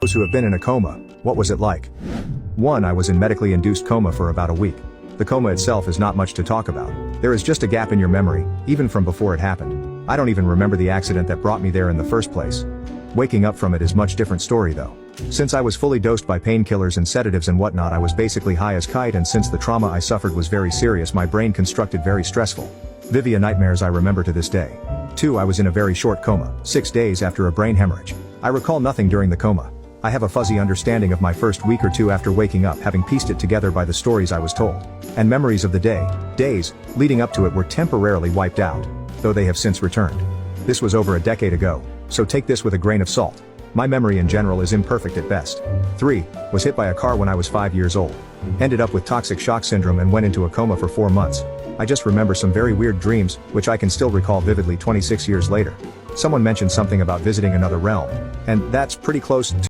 Those who have been in a coma, what was it like? 1. I was in medically induced coma for about a week. The coma itself is not much to talk about. There is just a gap in your memory, even from before it happened. I don't even remember the accident that brought me there in the first place. Waking up from it is much different story though. Since I was fully dosed by painkillers and sedatives and whatnot, I was basically high as kite, and since the trauma I suffered was very serious, my brain constructed very stressful. Vivia nightmares I remember to this day. 2. I was in a very short coma, 6 days after a brain hemorrhage. I recall nothing during the coma. I have a fuzzy understanding of my first week or two after waking up, having pieced it together by the stories I was told. And memories of the days, leading up to it were temporarily wiped out, though they have since returned. This was over a decade ago, so take this with a grain of salt. My memory in general is imperfect at best. 3. Was hit by a car when I was 5 years old. Ended up with toxic shock syndrome and went into a coma for 4 months. I just remember some very weird dreams, which I can still recall vividly 26 years later. Someone mentioned something about visiting another realm, and that's pretty close to